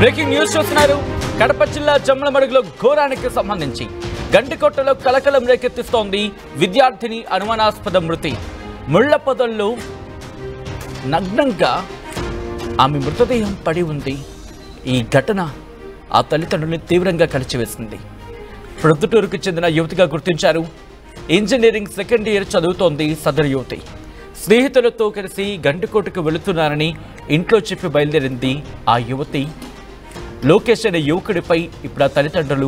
Breaking news చూస్తున్నారు. కడప జిల్లా జమ్మలమడుగులో ఘోరానికి సంబంధించి గండికోటలో కలకలం రేకెత్తిస్తోంది విద్యార్థిని అనుమానాస్పద మృతి. ముళ్ల పొదల్లో నగ్నంగా ఆమె మృతదేహం పడి ఉంది. ఈ ఘటన ఆ తల్లిదండ్రుల్ని తీవ్రంగా కలిచివేసింది. ప్రొద్దుటూరుకు చెందిన యువతిగా గుర్తించారు. ఇంజనీరింగ్ సెకండ్ ఇయర్ చదువుతోంది సదరు యువతి. స్నేహితులతో కలిసి గండికోటకు వెళుతున్నారని ఇంట్లో చెప్పి బయలుదేరింది ఆ యువతి. లోకేష్ అనే యువకుడిపై ఇప్పుడు ఆ తల్లిదండ్రులు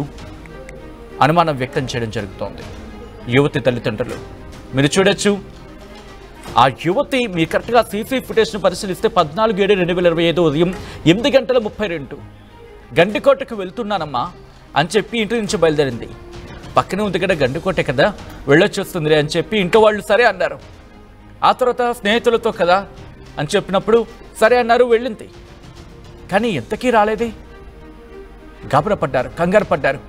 అనుమానం వ్యక్తం చేయడం జరుగుతోంది. యువతి తల్లిదండ్రులు మీరు చూడొచ్చు. ఆ యువతి మీరు కరెక్ట్గా సీసీ ఫుటేజ్ను పరిశీలిస్తే 14/7/2025 ఉదయం 8:32 గండికోటకు వెళ్తున్నానమ్మా అని చెప్పి ఇంటి నుంచి బయలుదేరింది. పక్కనే ఉంది కదా గండికోటే కదా, వెళ్ళొచ్చేస్తుంది అని చెప్పి ఇంట్లో వాళ్ళు సరే అన్నారు. ఆ తర్వాత స్నేహితులతో కదా అని చెప్పినప్పుడు సరే అన్నారు, వెళ్ళింది. కానీ ఎంతకీ రాలేదే. గాబరా పడ్డారు, కంగారు పడ్డారు,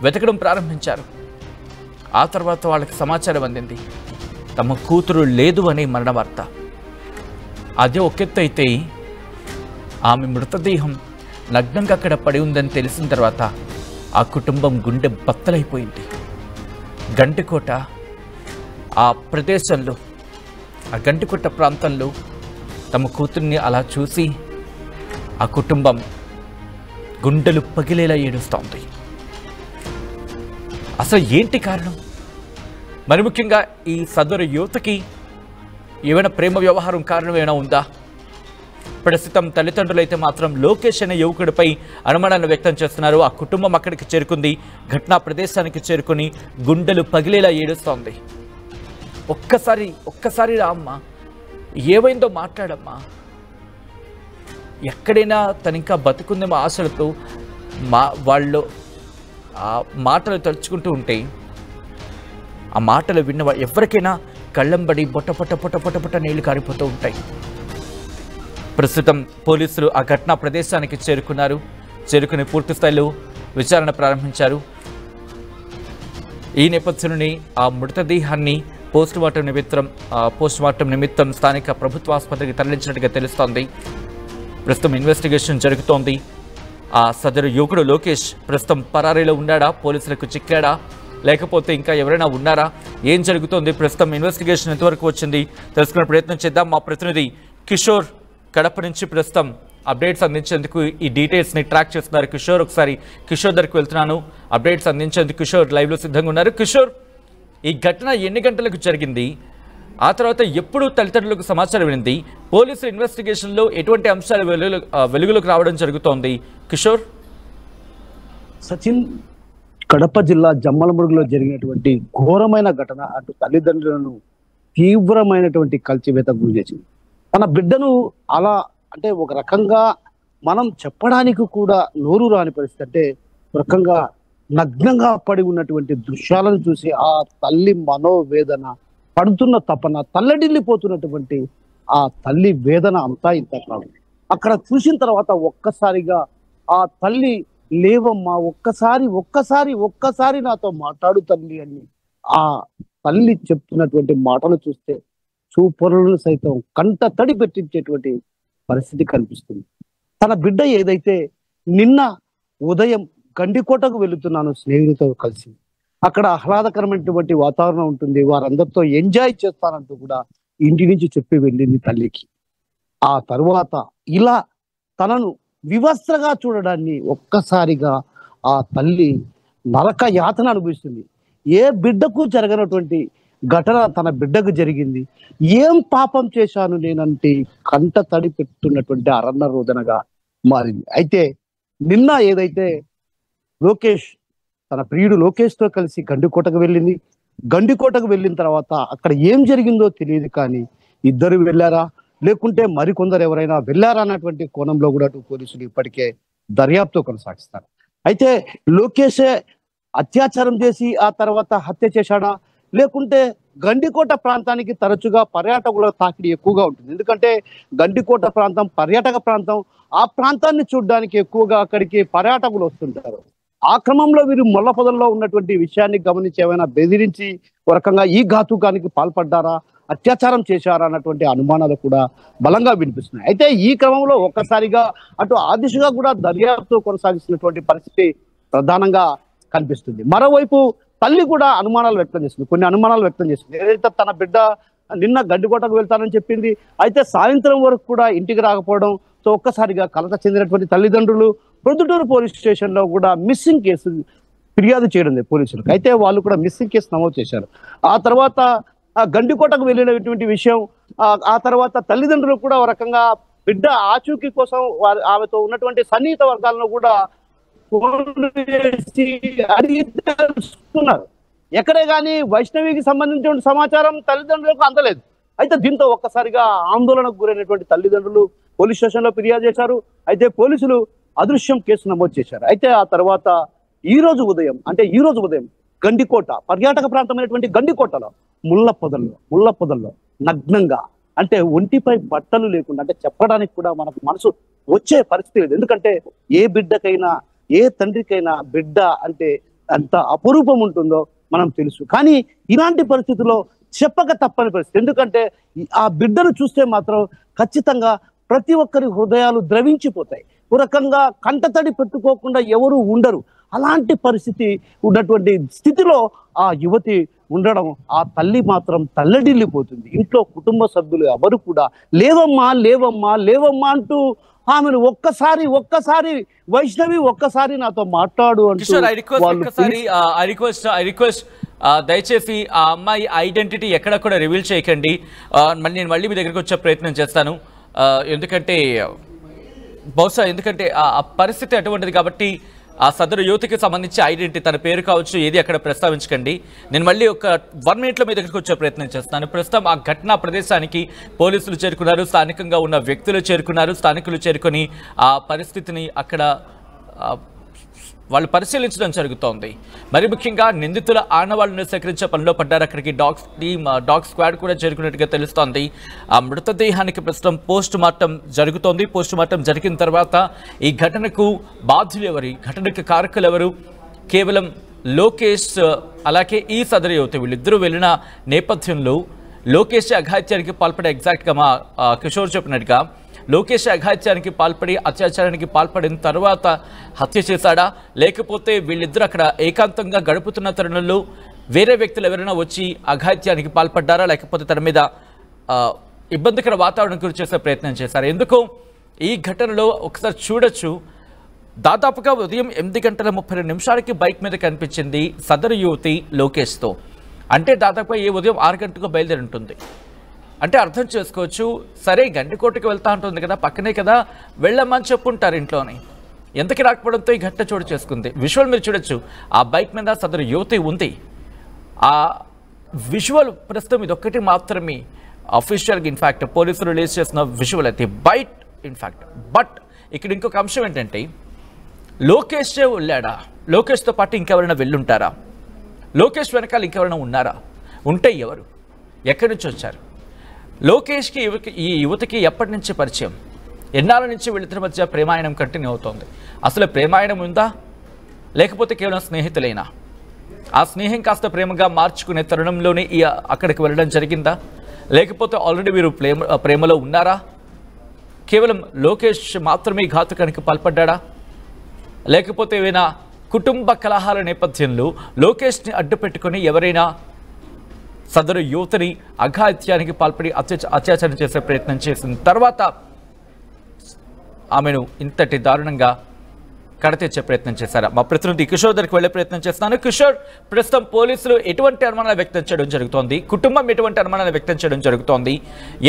వెతకడం ప్రారంభించారు. ఆ తర్వాత వాళ్ళకి సమాచారం అందింది, తమ కూతురు లేదు అనే మరణ వార్త. అదే ఒకెత్తు అయితే ఆమె మృతదేహం నగ్నంగా అక్కడ పడి ఉందని తెలిసిన తర్వాత ఆ కుటుంబం గుండె బత్తలైపోయింది. గండికోట ఆ ప్రదేశంలో, ఆ గండికోట ప్రాంతంలో తమ కూతుర్ని అలా చూసి ఆ కుటుంబం గుండెలు పగిలేలా ఏడుస్తోంది. అసలు ఏంటి కారణం? మరి ముఖ్యంగా ఈ సదరు యువతకి ఏమైనా ప్రేమ వ్యవహారం కారణం ఏమైనా ఉందా? ప్రస్తుతం తల్లిదండ్రులు అయితే మాత్రం లోకేష్ అనే యువకుడిపై అనుమానాన్ని వ్యక్తం చేస్తున్నారు. ఆ కుటుంబం అక్కడికి చేరుకుంది. ఘటనా ప్రదేశానికి చేరుకుని గుండెలు పగిలేలా ఏడుస్తోంది. ఒక్కసారి రా అమ్మా, ఏమైందో మాట్లాడమ్మా. ఎక్కడైనా తను ఇంకా బతుకుందేమో ఆశలతో వాళ్ళు ఆ మాటలు తలుచుకుంటూ ఉంటే, ఆ మాటలు విన్న ఎవరికైనా కళ్ళంబడి పొట్ట నీళ్లు కారిపోతూ ఉంటాయి. ప్రస్తుతం పోలీసులు ఆ ఘటనా ప్రదేశానికి చేరుకుని పూర్తి స్థాయిలో విచారణ ప్రారంభించారు. ఈ నేపథ్యంలోనే ఆ మృతదేహాన్ని పోస్టుమార్టం నిమిత్తం స్థానిక ప్రభుత్వ ఆసుపత్రికి తరలించినట్టుగా తెలుస్తోంది. ప్రస్తుతం ఇన్వెస్టిగేషన్ జరుగుతోంది. ఆ సదరు యువకుడు లోకేష్ ప్రస్తుతం పరారీలో ఉన్నాడా, పోలీసులకు చిక్కాడా, లేకపోతే ఇంకా ఎవరైనా ఉన్నారా, ఏం జరుగుతోంది, ప్రస్తుతం ఇన్వెస్టిగేషన్ ఎంతవరకు వచ్చింది తెలుసుకునే ప్రయత్నం చేద్దాం. మా ప్రతినిధి కిషోర్ కడప నుంచి ప్రస్తుతం అప్డేట్స్ అందించేందుకు ఈ డీటెయిల్స్ని ట్రాక్ చేస్తున్నారు. కిషోర్, ఒకసారి కిషోర్ దగ్గరికి వెళ్తున్నాను. అప్డేట్స్ అందించేందుకు కిషోర్ లైవ్లో సిద్ధంగా ఉన్నారు. కిషోర్, ఈ ఘటన ఎన్ని గంటలకు జరిగింది? ఆ తర్వాత ఎప్పుడు తల్లిదండ్రులకు సమాచారం వినింది? పోలీసు ఇన్వెస్టిగేషన్లో ఎటువంటి అంశాలు వెలుగులోకి రావడం జరుగుతోంది? కిషోర్. సచిన్, కడప జిల్లా జమ్మలమడుగులో జరిగినటువంటి ఘోరమైన ఘటన అటు తల్లిదండ్రులను తీవ్రమైనటువంటి కలిచివేతకు గురి చేసింది. తన బిడ్డను అలా అంటే ఒక రకంగా మనం చెప్పడానికి కూడా నోరు రాని పరిస్థితి. అంటే ఒక రకంగా నగ్నంగా పడి ఉన్నటువంటి దృశ్యాలను చూసి ఆ తల్లి మనోవేదన, పడుతున్న తపన, తల్లడిల్లిపోతున్నటువంటి ఆ తల్లి వేదన అంతా ఇంత కాదు. అక్కడ చూసిన తర్వాత ఒక్కసారిగా ఆ తల్లి లేవమ్మా, ఒక్కసారి నాతో మాట్లాడు తల్లి అని ఆ తల్లి చెప్తున్నటువంటి మాటలు చూస్తే చూపరులను సైతం కంట తడి పెట్టించేటువంటి పరిస్థితి కనిపిస్తుంది. తన బిడ్డ ఏదైతే నిన్న ఉదయం గండికోటకు వెళుతున్నాను స్నేహితులతో కలిసి, అక్కడ ఆహ్లాదకరమైనటువంటి వాతావరణం ఉంటుంది, వారందరితో ఎంజాయ్ చేస్తానంటూ కూడా ఇంటి నుంచి చెప్పి వెళ్ళింది తల్లికి. ఆ తరువాత ఇలా తనను వివస్త్రగా చూడడాన్ని ఒక్కసారిగా ఆ తల్లి నరక యాతన అనుభవిస్తుంది. ఏ బిడ్డకు జరగనటువంటి ఘటన తన బిడ్డకు జరిగింది. ఏం పాపం చేశాను నేనంటే కంట తడి పెట్టున్నటువంటి అరణ్య రోదనగా మారింది. అయితే నిన్న ఏదైతే లోకేష్ తన ప్రియుడు లోకేష్తో కలిసి గండికోటకు వెళ్ళింది. గండికోటకు వెళ్ళిన తర్వాత అక్కడ ఏం జరిగిందో తెలియదు, కానీ ఇద్దరు వెళ్ళారా లేకుంటే మరికొందరు ఎవరైనా వెళ్ళారా అన్నటువంటి కోణంలో కూడా పోలీసులు ఇప్పటికే దర్యాప్తు కొనసాగిస్తారు. అయితే లోకేషే అత్యాచారం చేసి ఆ తర్వాత హత్య చేశాడా, లేకుంటే గండికోట ప్రాంతానికి తరచుగా పర్యాటకుల తాకిడి ఎక్కువగా ఉంటుంది. ఎందుకంటే గండికోట ప్రాంతం పర్యాటక ప్రాంతం. ఆ ప్రాంతాన్ని చూడడానికి ఎక్కువగా అక్కడికి పర్యాటకులు వస్తుంటారు. ఆ క్రమంలో వీరు మొల్ల పొదల్లో ఉన్నటువంటి విషయాన్ని గమనించి ఏమైనా బెదిరించి ఒక రకంగా ఈ ఘాతుకానికి పాల్పడ్డారా అత్యాచారం చేశారన్నటువంటి అనుమానాలు కూడా బలంగా వినిపిస్తున్నాయి. అయితే ఈ క్రమంలో ఒక్కసారిగా అటు ఆ దిశగా కూడా దర్యాప్తు కొనసాగిస్తున్నటువంటి పరిస్థితి ప్రధానంగా కనిపిస్తుంది. మరోవైపు తల్లి కూడా అనుమానాలు వ్యక్తం చేస్తుంది, కొన్ని అనుమానాలు వ్యక్తం చేస్తుంది. ఏదైతే తన బిడ్డ నిన్న గడ్డికోటకు వెళ్తానని చెప్పింది, అయితే సాయంత్రం వరకు కూడా ఇంటికి రాకపోవడంతో ఒక్కసారిగా కలత చెందినటువంటి తల్లిదండ్రులు ప్రొద్దుటూరు పోలీస్ స్టేషన్ లో కూడా మిస్సింగ్ కేసు ఫిర్యాదు చేయడం పోలీసులకు. అయితే వాళ్ళు కూడా మిస్సింగ్ కేసు నమోదు చేశారు. ఆ తర్వాత గండికోటకు వెళ్ళినటువంటి విషయం, ఆ తర్వాత తల్లిదండ్రులు కూడా ఒక రకంగా బిడ్డ ఆచూకీ కోసం ఆమెతో ఉన్నటువంటి సన్నిహిత వర్గాలను కూడా అడిగి తెలుసుకున్నారు. ఎక్కడే కానీ వైష్ణవికి సంబంధించిన సమాచారం తల్లిదండ్రులకు అందలేదు. అయితే దీంతో ఒక్కసారిగా ఆందోళనకు గురైనటువంటి తల్లిదండ్రులు పోలీస్ స్టేషన్ లో ఫిర్యాదు చేశారు. అయితే పోలీసులు అదృశ్యం కేసు నమోదు చేశారు. అయితే ఆ తర్వాత ఈ రోజు ఉదయం గండికోట పర్యాటక ప్రాంతమైనటువంటి గండికోటలో ముళ్ళ పొదల్లో నగ్నంగా, అంటే ఒంటిపై బట్టలు లేకుండా, అంటే చెప్పడానికి కూడా మనకు మనసు వచ్చే పరిస్థితి లేదు. ఎందుకంటే ఏ బిడ్డకైనా ఏ తండ్రికైనా బిడ్డ అంటే అంత అపురూపం ఉంటుందో మనం తెలుసు. కానీ ఇలాంటి పరిస్థితుల్లో చెప్పక తప్పని పరిస్థితి. ఎందుకంటే ఆ బిడ్డను చూస్తే మాత్రం ఖచ్చితంగా ప్రతి ఒక్కరి హృదయాలు ద్రవించిపోతాయి. ఒక రకంగా కంటతడి పెట్టుకోకుండా ఎవరు ఉండరు. అలాంటి పరిస్థితి ఉన్నటువంటి స్థితిలో ఆ యువతి ఉండడం, ఆ తల్లి మాత్రం తల్లడిల్లిపోతుంది. ఇంట్లో కుటుంబ సభ్యులు ఎవరు కూడా లేవమ్మా అంటూ ఆమెను ఒక్కసారి వైష్ణవి ఒక్కసారి నాతో మాట్లాడు అంటూ దయచేసి ఆ అమ్మాయి ఐడెంటిటీ ఎక్కడ కూడా రివీల్ చేయకండి. నేను మళ్ళీ మీ దగ్గరికి వచ్చే ప్రయత్నం చేస్తాను. ఎందుకంటే ఆ పరిస్థితి అటువంటిది కాబట్టి ఆ సదరు యువతికి సంబంధించి ఐడెంటిటీ, తన పేరు కావచ్చు, ఏది అక్కడ ప్రస్తావించకండి. నేను మళ్ళీ ఒక 1 మినిట్లో మీ దగ్గరికి వచ్చే ప్రయత్నం చేస్తాను. ప్రస్తుతం ఆ ఘటనా ప్రదేశానికి పోలీసులు చేరుకున్నారు, స్థానికంగా ఉన్న వ్యక్తులు చేరుకున్నారు. స్థానికులు చేరుకొని ఆ పరిస్థితిని అక్కడ వాళ్ళు పరిశీలించడం జరుగుతోంది. మరి ముఖ్యంగా నిందితుల ఆనవాళ్లను సేకరించే పనిలో పడ్డారు. అక్కడికి డాగ్ స్క్వాడ్ కూడా చేరుకున్నట్టుగా తెలుస్తోంది. ఆ మృతదేహానికి ప్రస్తుతం పోస్ట్ మార్టం జరుగుతోంది. పోస్ట్ మార్టం జరిగిన తర్వాత ఈ ఘటనకు బాధ్యులు ఎవరు, ఘటనకు కారకులు ఎవరు, కేవలం లోకేష్ అలాగే ఈ సదరు యువతి వీళ్ళిద్దరూ వెళ్ళిన నేపథ్యంలో లోకేష్ అఘాయిత్యానికి పాల్పడే ఎగ్జాక్ట్గా మా కిషోర్ చెప్పినట్టుగా లోకేష్ అఘాయిత్యానికి పాల్పడి అత్యాచారానికి పాల్పడిన తర్వాత హత్య చేశాడా, లేకపోతే వీళ్ళిద్దరూ అక్కడ ఏకాంతంగా గడుపుతున్న తరుణంలో వేరే వ్యక్తులు ఎవరైనా వచ్చి అఘాయిత్యానికి పాల్పడ్డారా, లేకపోతే తన మీద ఇబ్బందికర వాతావరణం గురి చేసే ప్రయత్నం చేశారు? ఎందుకో ఈ ఘటనలో ఒకసారి చూడొచ్చు. దాదాపుగా ఉదయం 8:32 బైక్ మీద కనిపించింది సదరు యువతి లోకేష్తో. అంటే దాదాపుగా ఏ ఉదయం 6 గంటలకు బయలుదేరి ఉంటుంది. అంటే అర్థం చేసుకోవచ్చు, సరే గండికోటకి వెళ్తా ఉంటుంది కదా, పక్కనే కదా, వెళ్ళమని చెప్పుంటారు ఇంట్లోని. ఎంతకి రాకపోవడంతో ఈ ఘటన చోటు చేసుకుంది. విజువల్ మీరు చూడొచ్చు, ఆ బైక్ మీద సదరు యువతి ఉంది. ఆ విజువల్ ప్రస్తుతం ఇదొక్కటి మాత్రమే అఫీషియల్గా ఇన్ఫ్యాక్ట్ పోలీసులు రిలీజ్ చేసిన విజువల్ అయితే బట్ ఇక్కడ ఇంకొక అంశం ఏంటంటే, లోకేషే వెళ్ళాడా, లోకేష్తో పాటు ఇంకెవరైనా వెళ్ళుంటారా, లోకేష్ వెనకాల ఇంకెవరైనా ఉన్నారా, ఉంటే ఎవరు, ఎక్కడి నుంచి వచ్చారు, లోకేష్కి ఈ యువతికి ఎప్పటి నుంచి పరిచయం, ఎన్నాళ్ళ నుంచి వీళ్ళిద్దరి మధ్య ప్రేమాయణం కంటిన్యూ అవుతోంది, అసలు ప్రేమాయణం ఉందా లేకపోతే కేవలం స్నేహితులేనా, ఆ స్నేహం కాస్త ప్రేమగా మార్చుకునే తరుణంలోనే అక్కడికి వెళ్ళడం జరిగిందా, లేకపోతే ఆల్రెడీ వీరు ప్రేమలో ఉన్నారా, కేవలం లోకేష్ మాత్రమే ఘాతుకానికి పాల్పడ్డా, లేకపోతే ఏవైనా కుటుంబ కలహాల నేపథ్యంలో లోకేష్ని అడ్డు పెట్టుకుని ఎవరైనా సదరు యువతిని అఘాయిత్యానికి పాల్పడి అత్యాచారం చేసే ప్రయత్నం చేసిన తర్వాత ఆమెను ఇంతటి దారుణంగా కడతీర్చే ప్రయత్నం చేశారా? మా ప్రతినిధి కిషోర్ దగ్గరికి వెళ్లే ప్రయత్నం చేస్తున్నాను. కిషోర్, ప్రస్తుతం పోలీసులు ఎటువంటి అనుమానాలు వ్యక్తం చేయడం జరుగుతోంది, కుటుంబం ఎటువంటి అనుమానాలు వ్యక్తం చేయడం జరుగుతోంది,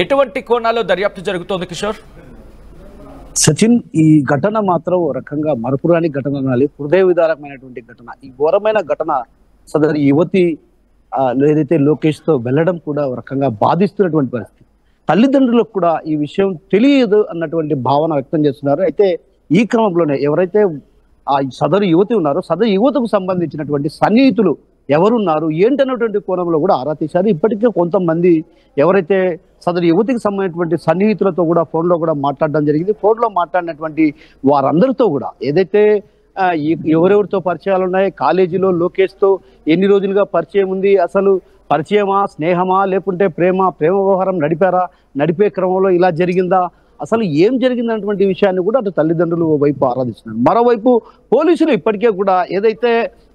ఎటువంటి కోణాల్లో దర్యాప్తు జరుగుతోంది కిషోర్? సచిన్, ఈ ఘటన మాత్రం రకంగా మరపురాని ఘటన అనాలి, హృదయ విదారకమైనటువంటి ఘటన. ఈ ఘోరమైన ఘటన సదరు యువతి ఏదైతే లోకేష్ తో వెళ్ళడం కూడా ఒక రకంగా బాధిస్తున్నటువంటి పరిస్థితి. తల్లిదండ్రులకు కూడా ఈ విషయం తెలియదు అన్నటువంటి భావన వ్యక్తం చేస్తున్నారు. అయితే ఈ క్రమంలోనే ఎవరైతే ఆ సదరు యువతి ఉన్నారో సదరు యువతకు సంబంధించినటువంటి సన్నిహితులు ఎవరున్నారు ఏంటన్నటువంటి కోణంలో కూడా ఆరా తీశారు. ఇప్పటికే కొంతమంది ఎవరైతే సదరు యువతికి సంబంధించినటువంటి సన్నిహితులతో కూడా ఫోన్లో కూడా మాట్లాడడం జరిగింది. ఫోన్లో మాట్లాడినటువంటి వారందరితో కూడా ఏదైతే ఎవరెవరితో పరిచయాలు ఉన్నాయి, కాలేజీలో లోకేష్తో ఎన్ని రోజులుగా పరిచయం ఉంది, అసలు పరిచయమా, స్నేహమా, లేకుంటే ప్రేమ వ్యవహారం నడిపే క్రమంలో ఇలా జరిగిందా, అసలు ఏం జరిగిందన్నటువంటి విషయాన్ని కూడా అటు తల్లిదండ్రులు వైపు ఆరాధిస్తున్నారు. మరోవైపు పోలీసులు ఇప్పటికే కూడా ఏదైతే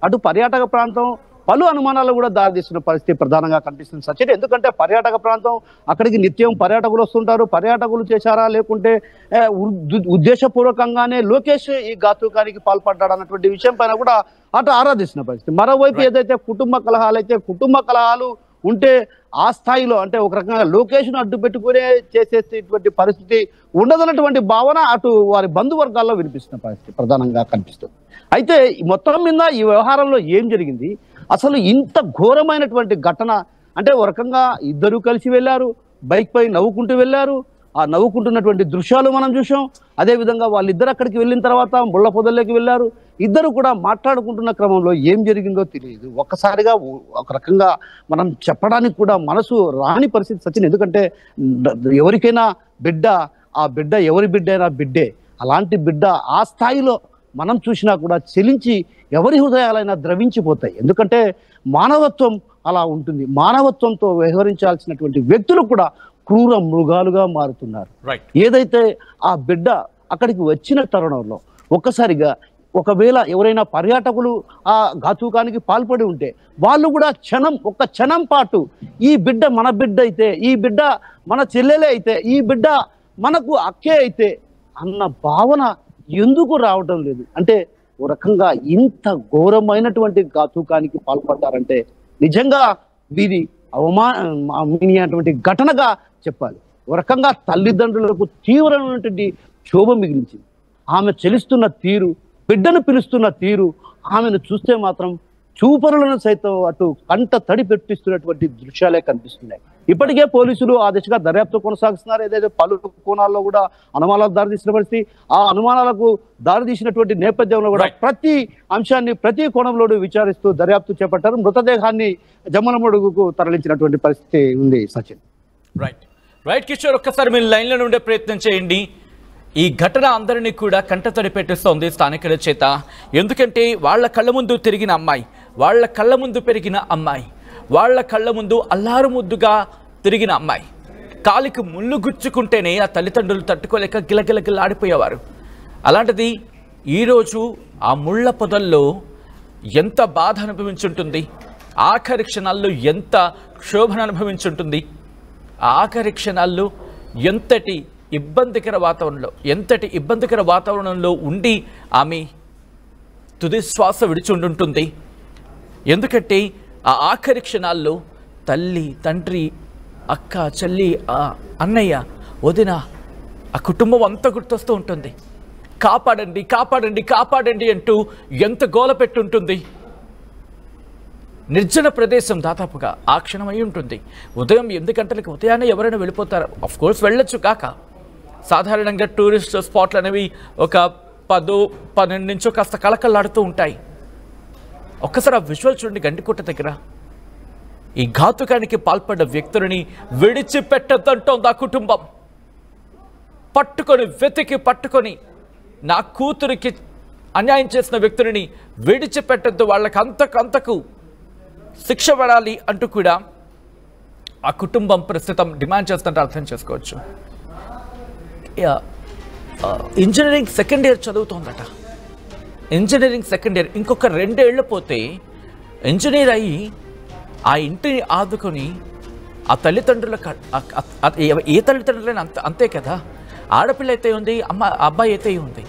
అటు పర్యాటక ప్రాంతం పలు అనుమానాలు కూడా దారితీస్తున్న పరిస్థితి ప్రధానంగా కనిపిస్తుంది సచిన్. ఎందుకంటే పర్యాటక ప్రాంతం, అక్కడికి నిత్యం పర్యాటకులు వస్తుంటారు. పర్యాటకులు చేశారా లేకుంటే ఉద్దేశపూర్వకంగానే లోకేష్ ఈ ఘాతుకానికి పాల్పడ్డాడు అన్నటువంటి విషయం పైన కూడా అటు ఆరాధిస్తున్న పరిస్థితి. మరోవైపు ఏదైతే కుటుంబ కలహాలు ఉంటే ఆ స్థాయిలో అంటే ఒక రకంగా లోకేష్ను అడ్డు పెట్టుకునే చేసేటువంటి పరిస్థితి ఉండదన్నటువంటి భావన అటు వారి బంధువర్గాల్లో వినిపిస్తున్న పరిస్థితి ప్రధానంగా కనిపిస్తుంది. అయితే మొత్తం మీద ఈ వ్యవహారంలో ఏం జరిగింది, అసలు ఇంత ఘోరమైనటువంటి ఘటన అంటే ఒక రకంగా ఇద్దరు కలిసి వెళ్ళారు, బైక్ పై నవ్వుకుంటూ వెళ్ళారు. ఆ నవ్వుకుంటున్నటువంటి దృశ్యాలు మనం చూసాం. అదేవిధంగా వాళ్ళిద్దరు అక్కడికి వెళ్ళిన తర్వాత ముళ్ళ పొదల్లోకి వెళ్ళారు. ఇద్దరు కూడా మాట్లాడుకుంటున్న క్రమంలో ఏం జరిగిందో తెలియదు. ఒక్కసారిగా ఒక రకంగా మనం చెప్పడానికి కూడా మనసు రాని పరిస్థితి సచిన్. ఎందుకంటే ఎవరికైనా ఆ బిడ్డ ఎవరి బిడ్డ అయినా బిడ్డే. అలాంటి బిడ్డ ఆ స్థాయిలో మనం చూసినా కూడా చెలించి ఎవరి హృదయాలైనా ద్రవించిపోతాయి. ఎందుకంటే మానవత్వం అలా ఉంటుంది. మానవత్వంతో వ్యవహరించాల్సినటువంటి వ్యక్తులు కూడా క్రూర మృగాలుగా మారుతున్నారు. ఏదైతే ఆ బిడ్డ అక్కడికి వచ్చిన తరుణంలో ఒక్కసారిగా ఒకవేళ ఎవరైనా పర్యాటకులు ఆ ఘాతుకానికి పాల్పడి ఉంటే వాళ్ళు కూడా ఒక్క క్షణం పాటు ఈ బిడ్డ మన బిడ్డ అయితే, ఈ బిడ్డ మన చెల్లెలే అయితే, ఈ బిడ్డ మనకు అక్కే అయితే అన్న భావన ఎందుకు రావటం లేదు? అంటే ఓ రకంగా ఇంత ఘోరమైనటువంటి ఘాతుకానికి పాల్పడ్డారంటే నిజంగా వీరి అవమానమైనటువంటి ఘటనగా చెప్పాలి. ఓ రకంగా తల్లిదండ్రులకు తీవ్రమైనటువంటి క్షోభ మిగిలించింది. ఆమె చెలిస్తున్న తీరు, బిడ్డను పిలుస్తున్న తీరు, ఆమెను చూస్తే మాత్రం చూపరులను సైతం అటు కంట తడి పెట్టిస్తున్నటువంటి దృశ్యాలే కనిపిస్తున్నాయి. ఇప్పటికే పోలీసులు ఆ దిశగా దర్యాప్తు కొనసాగిస్తున్నారు. ఏదైతే పలు కోణాల్లో కూడా అనుమానాలకు దారితీసిన పరిస్థితి, ఆ అనుమానాలకు దారితీసినటువంటి నేపథ్యంలో కూడా ప్రతి అంశాన్ని ప్రతి కోణంలో విచారిస్తూ దర్యాప్తు చేపట్టారు. మృతదేహాన్ని జమ్మలమడుగుకు తరలించినటువంటి పరిస్థితి ఉంది సచిన్. రైట్ కిషోర్, ఒక్కసారి మీరు లైన్లో ఉండే ప్రయత్నం చేయండి. ఈ ఘటన అందరినీ కూడా కంటతడి పెట్టిస్తోంది స్థానికుల చేత. ఎందుకంటే వాళ్ళ కళ్ళ ముందు తిరిగిన అమ్మాయి, వాళ్ళ కళ్ళ ముందు పెరిగిన అమ్మాయి, వాళ్ళ కళ్ళ ముందు అల్లారు ముద్దుగా తిరిగిన అమ్మాయి కాలికి ముళ్ళు గుచ్చుకుంటేనే ఆ తల్లిదండ్రులు తట్టుకోలేక గిలగిలగిలాడిపోయేవారు. అలాంటిది ఈరోజు ఆ ముళ్ళ పొదల్లో ఎంత బాధ అనుభవించుంటుంది, ఆఖరి క్షణాల్లో ఎంత క్షోభను అనుభవించుంటుంది, ఆఖరి క్షణాల్లో ఎంతటి ఇబ్బందికర వాతావరణంలో ఉండి ఆమె తుది శ్వాస విడిచుండుంటుంది. ఎందుకంటే ఆ ఆఖరి క్షణాల్లో తల్లి, తండ్రి, అక్క, చెల్లి, అన్నయ్య, వదిన, ఆ కుటుంబం అంతా గుర్తొస్తూ ఉంటుంది. కాపాడండి, కాపాడండి, కాపాడండి అంటూ ఎంత గోల పెట్టుంటుంది. నిర్జన ప్రదేశం దాదాపుగా ఆ క్షణం అయి ఉంటుంది. ఉదయం 8 గంటలకు ఉదయాన్నే ఎవరైనా వెళ్ళిపోతారు. ఆఫ్కోర్స్ వెళ్ళొచ్చు కాక, సాధారణంగా టూరిస్ట్ స్పాట్లు అనేవి ఒక 10-12 నుంచో కాస్త కళకళలాడుతూ ఉంటాయి. ఒక్కసారి ఆ విజువల్ చూడండి. గండికోట దగ్గర ఈ ఘాతుకానికి పాల్పడ్డ వ్యక్తులని విడిచిపెట్టద్దంటోంది ఆ కుటుంబం. వెతికి పట్టుకొని నా కూతురికి అన్యాయం చేసిన వ్యక్తులని విడిచిపెట్టద్దు, వాళ్ళకి అంతకు శిక్ష పడాలి అంటూ కూడా ఆ కుటుంబం ప్రస్తుతం డిమాండ్ చేస్తుంటే అర్థం చేసుకోవచ్చు. ఇంజనీరింగ్ సెకండ్ ఇయర్ చదువుతోందట. ఇంజనీరింగ్ సెకండ్ ఇయర్, ఇంకొక 2 ఏళ్ళు పోతే ఇంజనీర్ అయ్యి ఆ ఇంటిని ఆదుకొని ఆ తల్లిదండ్రులకు ఏ తల్లిదండ్రులైనా అంతే కదా. ఆడపిల్ల అయితే ఉంది, అబ్బాయి అయితే ఉంది.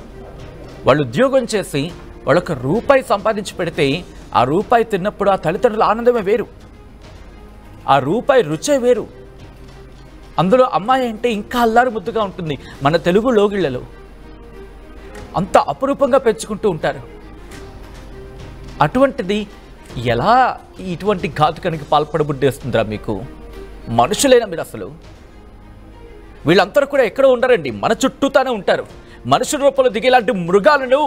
వాళ్ళు ఉద్యోగం చేసి వాళ్ళొక రూపాయి సంపాదించి పెడితే ఆ రూపాయి తిన్నప్పుడు ఆ తల్లిదండ్రుల ఆనందమే వేరు, ఆ రూపాయి రుచే వేరు. అందులో అమ్మాయి అంటే ఇంకా అల్లారు ముద్దుగా ఉంటుంది. మన తెలుగు లోగిళ్లలో అంత అపురూపంగా పెంచుకుంటూ ఉంటారు. అటువంటిది ఎలా ఇటువంటి ఘాతుకానికి పాల్పడబుడ్డేస్తుందిరా మీకు? మనుషులైనా మీరు? అసలు వీళ్ళందరూ కూడా ఎక్కడో ఉండరండి, మన చుట్టూతానే ఉంటారు. మనుషుల రూపంలో దిగేలాంటి మృగాలను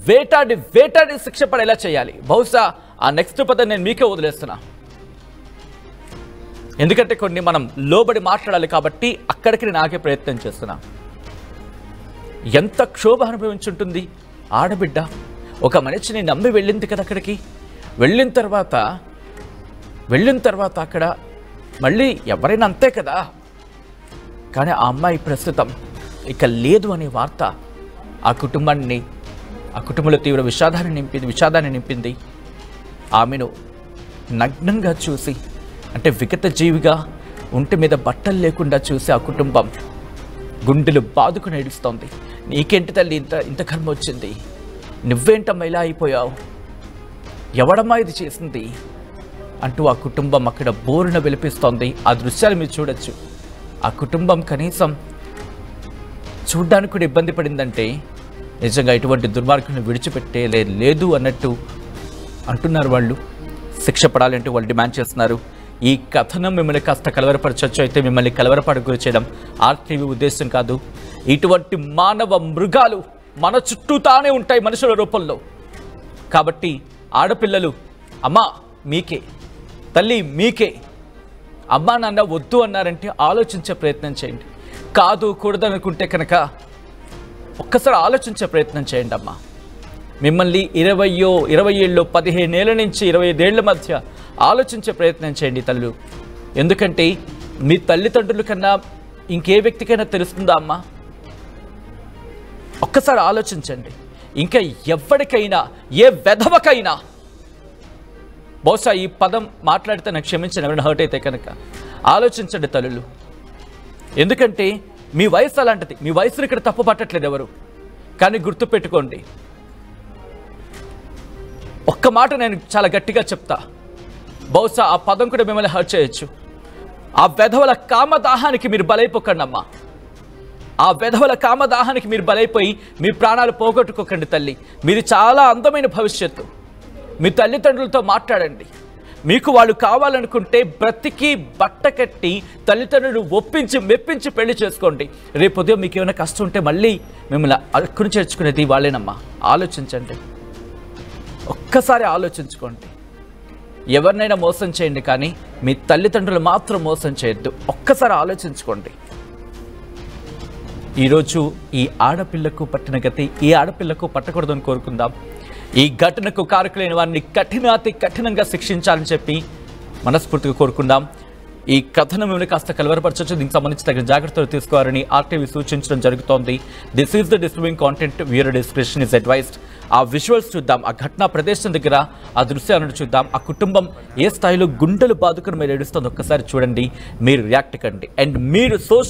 వేటాడి శిక్ష పడేలా చేయాలి. బహుశా ఆ నెక్స్ట్ పదం నేను మీకే వదిలేస్తున్నా. ఎందుకంటే కొన్ని మనం లోబడి మాట్లాడాలి కాబట్టి అక్కడికి నేను ఆగే ప్రయత్నం చేస్తున్నా. ఎంత క్షోభ అనుభవించుంటుంది ఆడబిడ్డ. ఒక మనిషిని నమ్మి వెళ్ళింది కదా అక్కడికి. వెళ్ళిన తర్వాత వెళ్ళిన తర్వాత అక్కడ మళ్ళీ ఎవరైనా అంతే కదా, కానీ ఆ అమ్మాయి ప్రస్తుతం ఇక లేదు అనే వార్త ఆ కుటుంబంలో తీవ్ర విషాదాన్ని నింపింది. ఆమెను నగ్నంగా చూసి, అంటే విగత జీవిగా ఒంటి మీద బట్టలు లేకుండా చూసి ఆ కుటుంబం గుండెలు బాదుకుని ఏడుస్తోంది. నీకేంటి తల్లి ఇంత కర్మ వచ్చింది, నువ్వేంటమ్మా ఇలా అయిపోయావు, ఎవడమ్మా ఇది చేసింది అంటూ ఆ కుటుంబం అక్కడ బోరున విలిపిస్తోంది. ఆ దృశ్యాలు మీరు చూడొచ్చు. ఆ కుటుంబం కనీసం చూడ్డానికి కూడా ఇబ్బంది పడిందంటే నిజంగా ఇటువంటి దుర్మార్గులను విడిచిపెట్టే లేదు అన్నట్టు అంటున్నారు వాళ్ళు. శిక్ష పడాలంటూ వాళ్ళు డిమాండ్ చేస్తున్నారు. ఈ కథనం మిమ్మల్ని కాస్త కలవరపరచవచ్చు, అయితే మిమ్మల్ని కలవరపడకు గురి చేయడం ఆర్టీవీ ఉద్దేశం కాదు. ఇటువంటి మానవ మృగాలు మన చుట్టూతానే ఉంటాయి మనుషుల రూపంలో. కాబట్టి ఆడపిల్లలు అమ్మా మీకే, తల్లి మీకే, అమ్మా నాన్న వద్దు అన్నారంటే ఆలోచించే ప్రయత్నం చేయండి. కాదు కూడదనుకుంటే కనుక ఒక్కసారి ఆలోచించే ప్రయత్నం చేయండి అమ్మా. మిమ్మల్ని 20 ఏళ్ళు 15 ఏళ్ళ నుంచి 25 ఏళ్ల మధ్య ఆలోచించే ప్రయత్నం చేయండి తల్లులు. ఎందుకంటే మీ తల్లిదండ్రుల కన్నా ఇంకే వ్యక్తికైనా తెలుస్తుందా అమ్మా? ఒక్కసారి ఆలోచించండి. ఇంకా ఎవరికైనా, ఏ వెధవకైనా, బహుశా ఈ పదం మాట్లాడితే నాకు క్షమించండి ఎవరైనా హర్ట్ అయితే కనుక, ఆలోచించండి తల్లులు. ఎందుకంటే మీ వయసు అలాంటిది. మీ వయసును ఇక్కడ తప్పు పట్టట్లేదు ఎవరు, కానీ గుర్తుపెట్టుకోండి. ఒక్క మాట నేను చాలా గట్టిగా చెప్తా, బహుశా ఆ పదం కూడా మిమ్మల్ని హర్ట్ చేయొచ్చు. ఆ వెధవల కామదాహానికి మీరు బలైపోకండి అమ్మా. ఆ వెధవల కామదాహానికి మీరు బలైపోయి మీ ప్రాణాలు పోగొట్టుకోకండి తల్లి. మీరు చాలా అందమైన భవిష్యత్తు. మీ తల్లిదండ్రులతో మాట్లాడండి. మీకు వాళ్ళు కావాలనుకుంటే బ్రతికి బట్ట కట్టి తల్లిదండ్రులు మెప్పించి పెళ్లి చేసుకోండి. రేపు ఉదయం మీకు ఏమైనా కష్టం ఉంటే మళ్ళీ మిమ్మల్ని అక్కుని చేర్చుకునేది వాళ్ళేనమ్మా. ఆలోచించండి, ఒక్కసారి ఆలోచించుకోండి. ఎవరినైనా మోసం చేయండి, కానీ మీ తల్లిదండ్రులు మాత్రం మోసం చేయొద్దు. ఒక్కసారి ఆలోచించుకోండి. ఈరోజు ఈ ఆడపిల్లకు పట్టిన గతి ఈ ఆడపిల్లకు పట్టకూడదని కోరుకుందాం. ఈ ఘటనకు కారకులైన వారిని కఠినంగా శిక్షించాలని చెప్పి మనస్ఫూర్తిగా కోరుకుందాం. ఈ కథను మిమ్మల్ని కాస్త కలవరపరచవచ్చు. దీనికి సంబంధించి తగిన జాగ్రత్తలు తీసుకోవాలని ఆర్టీవీ సూచించడం జరుగుతోంది. This is the disturbing content, viewer description is advised. ఆ విజువల్స్ చూద్దాం, ఆ ఘటనా ప్రదేశం దగ్గర ఆ దృశ్యాలను చూద్దాం. ఆ కుటుంబం ఏ స్థాయిలో గుండెలు బాదుకుని మీరు ఏడుస్తుంది ఒక్కసారి చూడండి, మీరు రియాక్ట్ కండి. అండ్ మీరు